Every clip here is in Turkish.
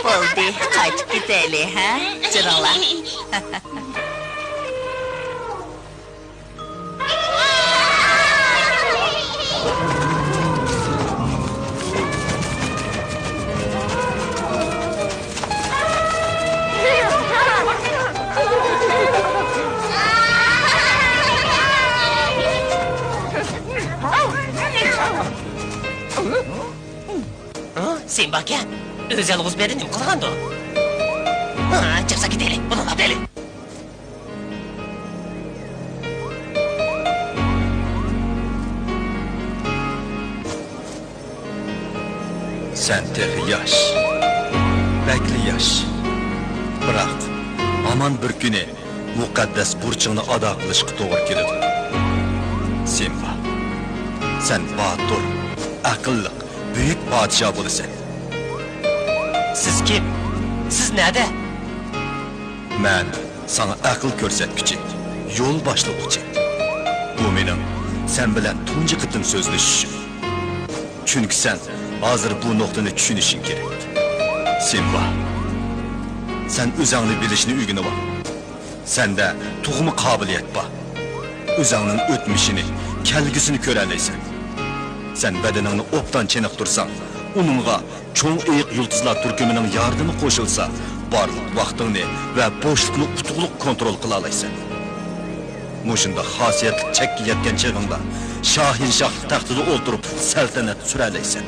Bo'ldi, qaytib ketaylik, ha? Jirolar. Sen bakın, özel kız benim kılgandı. Çıksa gidelim, bununla deli. Sen tehi yaş, bekli yaş. Bırak, aman bir günü mukaddes burçunu ada kılışkı doğru keledi. Sınba, sen batur, akıllık, büyük padişah bulusun. Siz kim? Siz nerede? Ben sana akıl görsetkici, yol başlıkçı. Bu benim, sen bilen tuncu kıtım sözleşişim. Çünkü sen hazır bu noktanı düşünüşün gerek. Sınba, sen özanlı bilişini üygünü var. Sende tuğumu kabiliyet var. Özanın ötmişini, kelgisini köreleysen. Sen bedenini optan çenek dursan, onunla çoğun eğik yıldızlar türkümünün yardımı koşulsa, barlık vaktini ve boşluklu kutukluk kontrol kılalaysan. Muşunda hasiyetlik çekki yetken çığında, Şahin Şah tahtını oturup seltenet süreleysen.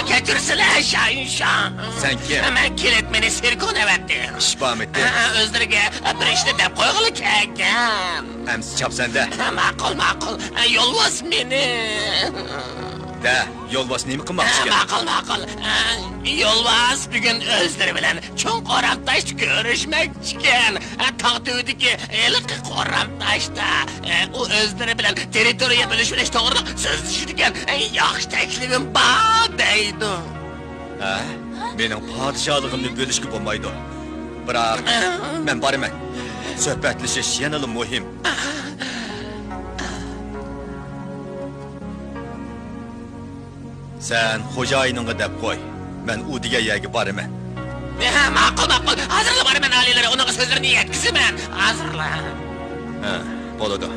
Getirsene Şahin Şah. Sen kim? Hemen kiletmeni sirkon evettim. İşbam etti. Özlerge bir işte de koygalı kekem. Emsi çap sende. Makul makul, yolvas beni. De, yolbaş neymi kılmakçı gel? Maqıl. Yolbaz bugün özleri bilen çoğun Qoramtaş görüşmekçiken. Tağ tüydeki elik Qoramtaş'ta. O özleri bilen teritoriya bölüşmeleş doğru söz düşüdüken. Yaxşı teklifim bağ deydi. Benim padişahlığımda bölüşkü olmaydı. Bırak, ben barım. Söhbetleşiş yanılı muhim. Sen hocayınıngı dep koy. Ben u dige yegi barım. Maqıl. Hazırla barım ben alileri. Onun sözlerini yetkisi ben. Hazırla. Boladı.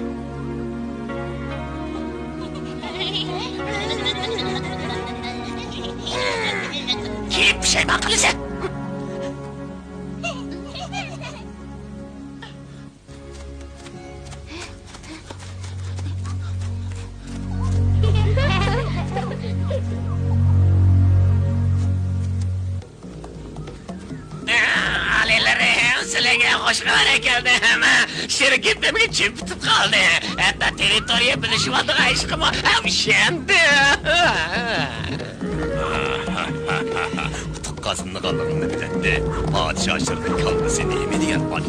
Kim bir şey maqılı sen? Sizlarga qo'shnilar ekan ama shirkatimga chiptib qoldi. Hatta territoriya bilishib ishqim ham shendi. Tıkkasını kalığını biletti. Padişah şırdık kalması neymi diyen bak.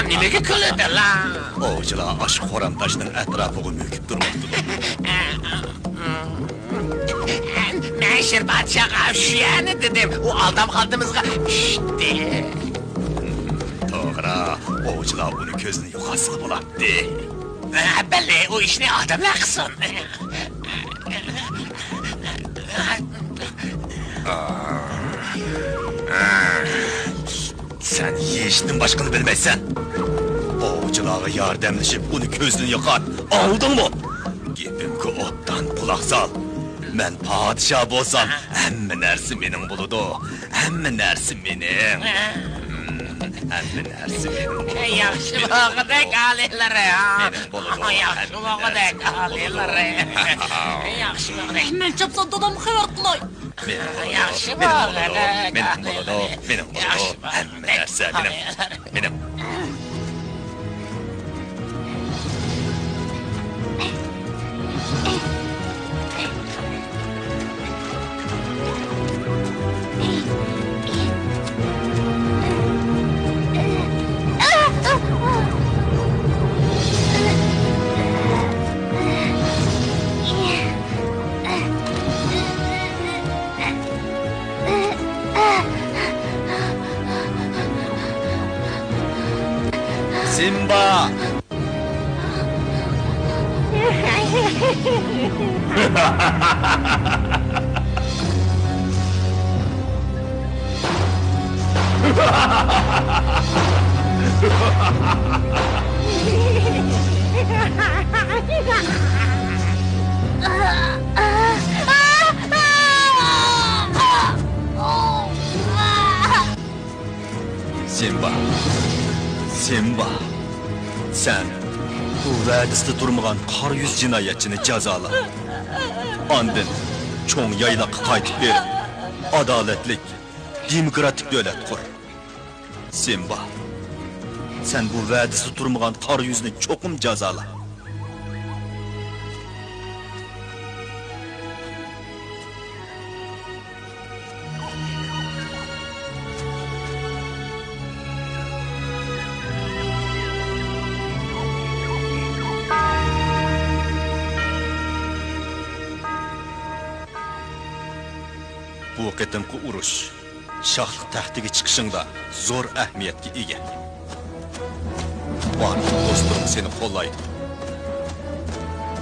Nimaga kuladi lan? Oğucular aşık Qoramtaş'ın etrafını müküp durmaktadır. Ben Şirbatçağa şuyani dedim. O aldam kaldığımızga şşşti. Doğru, oğucular bunu gözünü yukarısını bulattı. Belli o işini adamlar kısın. Sen yiyişinin başkını bilmezsen. Oğuculara yardımlaşıp bunu gözünü yakar. Aldın mı? Gibim ki ottan kulak sal. Ben padişah bolsam, hemme nersi benim buludu. Hemme nersi benim. Hemme nersi benim. Yaxşı vaqidek alileri ha. Benim buludu. Yaxşı vaqidek alileri. Yaxşı vaqidek. Men çapsan dadam xabar qilay. Yaxşı vaqidek. Benim buludu. Benim buludu. Hemme nersi benim. Sìnbà. Sìnbà. Sen bu vədisdə durmağan qar yüz cinayətçini cəzala. Andın çoğun yaylaqı qaytıb verib, adaletlik, demokratik dövlət qur. Sìnbà, sen bu vədisdə durmağan qar yüzünü çoxum cəzala. Bu qitimki urush shohlik taxtiga chiqishingda zo'r ahamiyatga ega. Barcha do'stlarim seni qo'llaydi.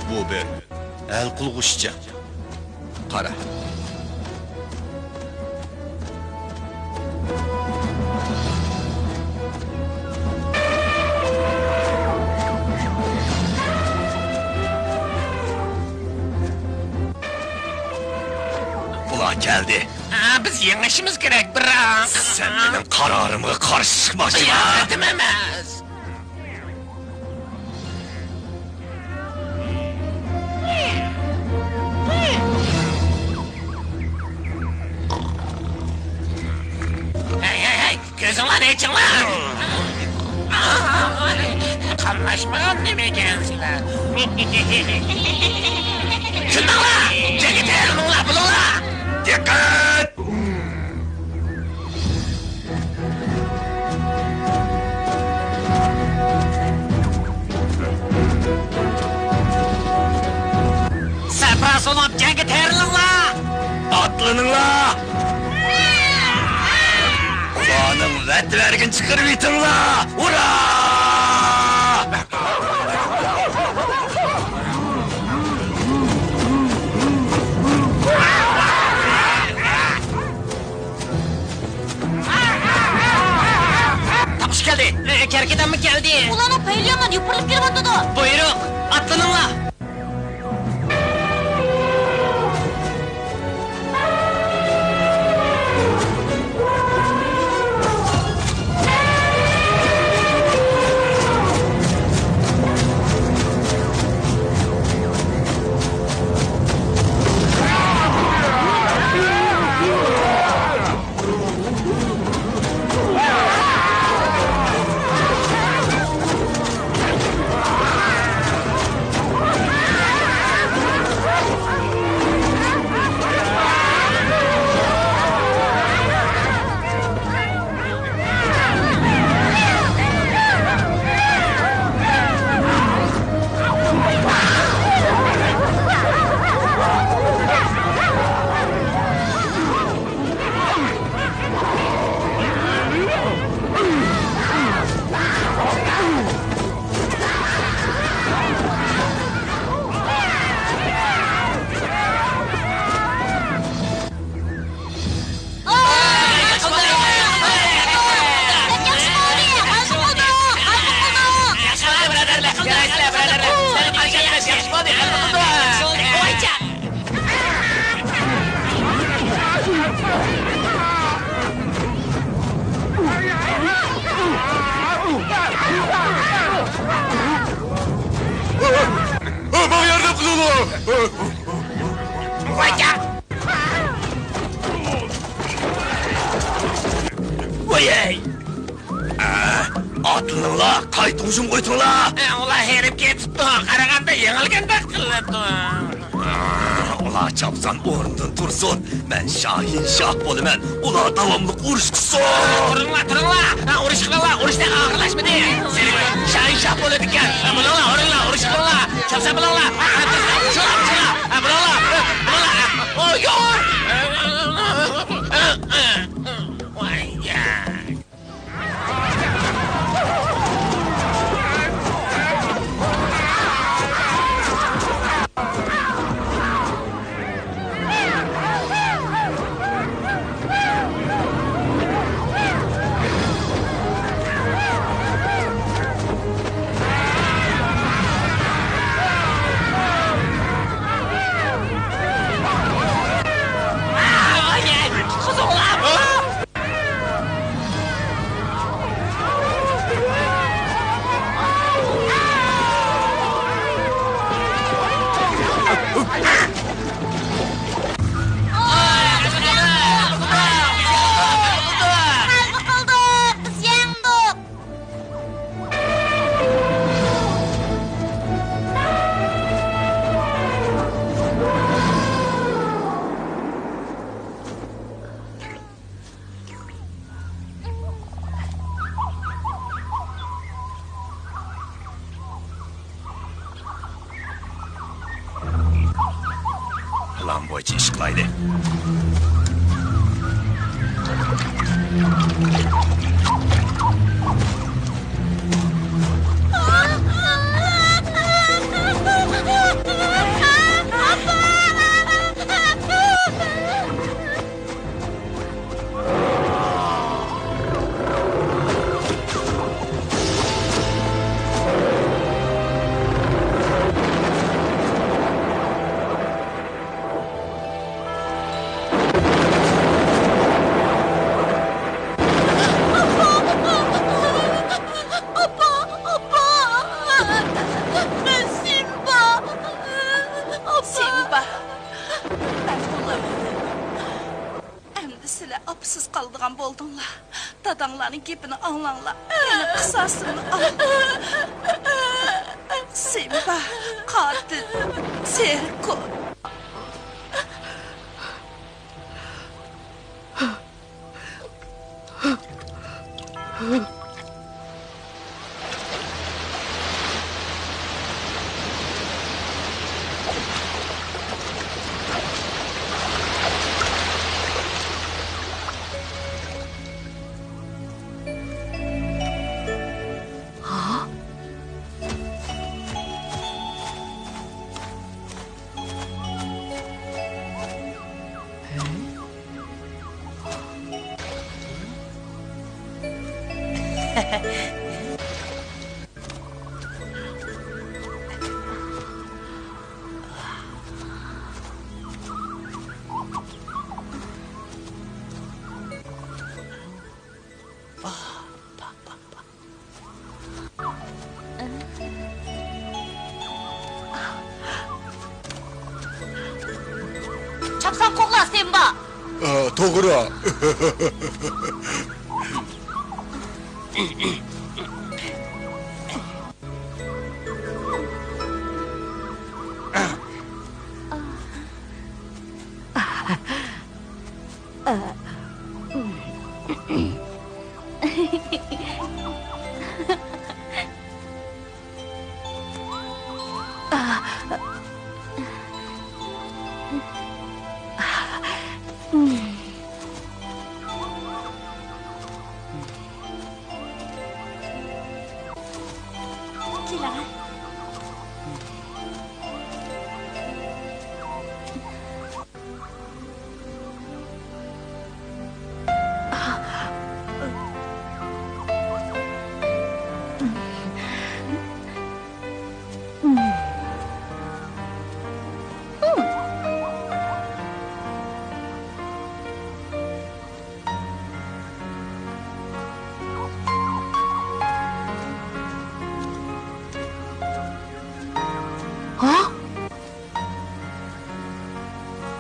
Bu bir el qilg'ushcha. Qara. Ulan geldi. Biz yengişimiz gerek bırak. Sen benim kararıma karşı çıkmasın. Yardım emez. Hey, gözün lan için lan. Kanla Şaşmağın demekensizler. Şundalar! Ceket eğlenunlar, bulunlar! Dikkat! Sərpas olub, ceket eğlenunlar! Atlanınla! Ulanın vetvergin çıkırıp itinla! Ura! Tapış geldi, kerkeden mi geldi? Ulan o peyliyanlar yıpırılıp gelip atladı. Buyruk, atlanınla! Bana yardım kılın! Vay! Atlanınla, kaytuşum koytunla! Ulan herif ketipti, qaraganda yengilgende qildi. Ula çapsan orundan tursun, ben Şahin Şah bolumen, ula davamlık uruşkusun! Turunglar, uruş qilinglar, uruşda ağırlaşmadı. Senin Şahin Şah bo'lar ekan. Bulinglar, urush qilinglar. Chapsa bulinglar. Bulinglar. Oy! Voy ya. Lan bu içi ışıklaydı. apısız kaldığan boldunlar. Dadanların gibini anlanlar. Benim kısasını al. Симба, katil, Serko. Çapsan kokla Sınba. Doğru.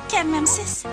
Gelmemsiz.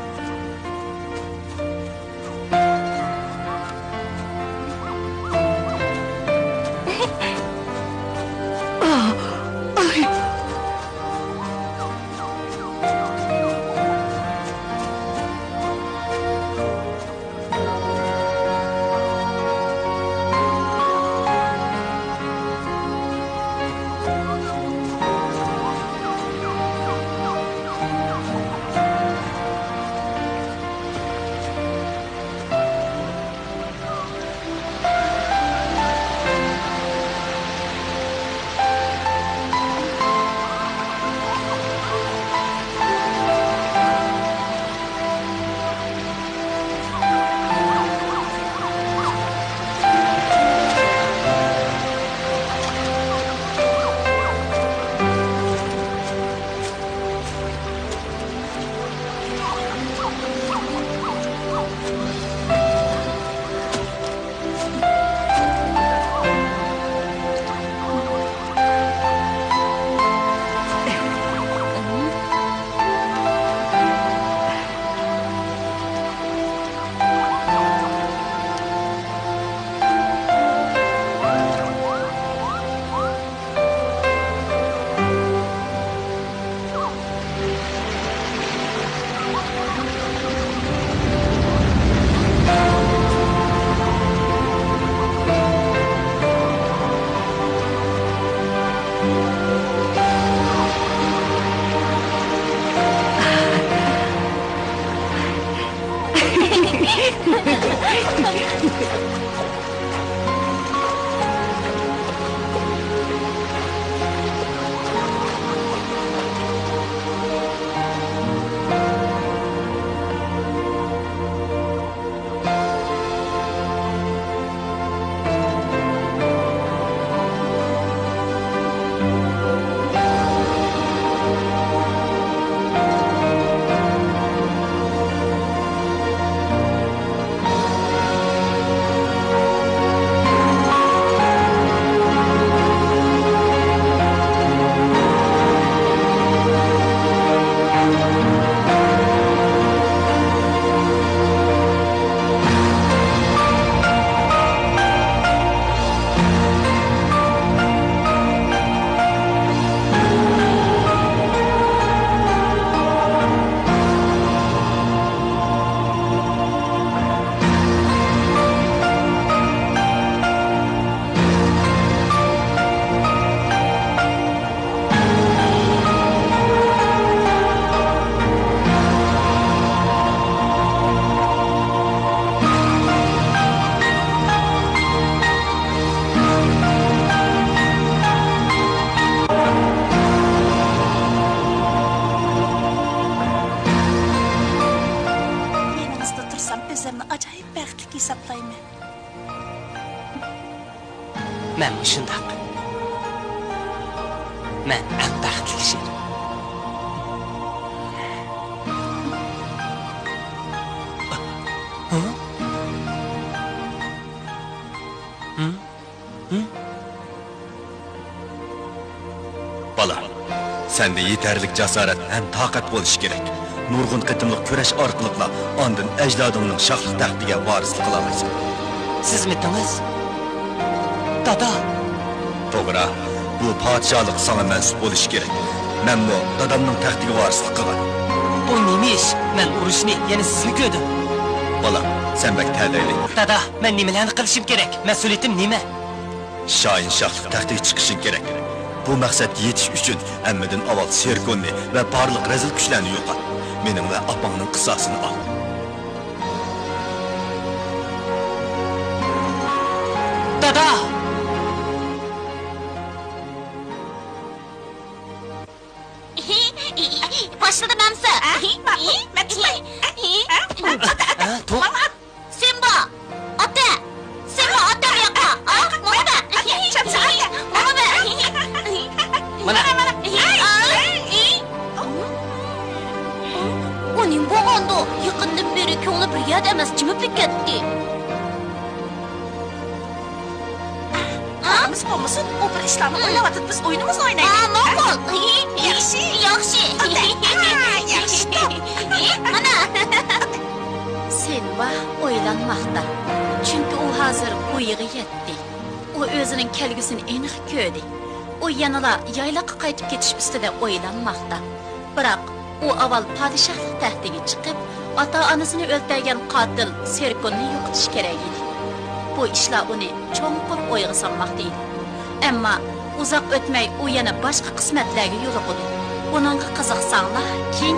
Men şundaq. Men eng baxtli kishi. Bala, sende yeterlik cesaret hem takat bo'lishi kerak. Nurg'un qitimliq kurash orqali ondan ajdodingning shohlik taxtiga varislik qila olasan. Siz mitdingiz? Dada. To'g'ri, bu podshohlik sana mansub bo'lishi kerak. Men bu dadamning taxtiga varislik qilgan. Bu nima ish? Men urushni yana sizni ko'rdim. Bala, sen bak ta'dayli. Dada, men nimalarni qilishim kerak? Mas'uliyatim nima? Shohin shohlik taxtiga chiqishing kerak. Bu maqsadga yetish uchun hammadan avval serkonni va barliq razil kuchlarni yo'qot. Mening va opangning qissasini ol. Dada! Başladı Memsi. Simba! Ate! Simba ate bir yaka! Mama be! Çapsa ate! Mama be! Mana! Onun boğandı. Yakından beri köğlü bir yer demez. Cimiplik etti. Biz olmasın, o bir işlerini oynamadık, biz oyunumuzu oynayalım. Mağol. Yaxşı. Yaxşı. Yaxşı. Mana. Sınba oylanmakta. Çünkü o hazır uyuğa yetti. O özünün kelgüsünü eniq kördü. O yanıla yaylaqqa qaytib ketiş üstüde oylanmakta. Biroq o aval padişahlık taxtiga chiqib, ata-onasini o'ltirgan qotil Serkunni yo'qotish kerak edi. Bu ishlar uni cho'nqur o'yga solmoqda edi. Ammo uzoq o'tmay u yana boshqa qismatlarga yo'liqdi. Buningga qiziqsanglar, keyin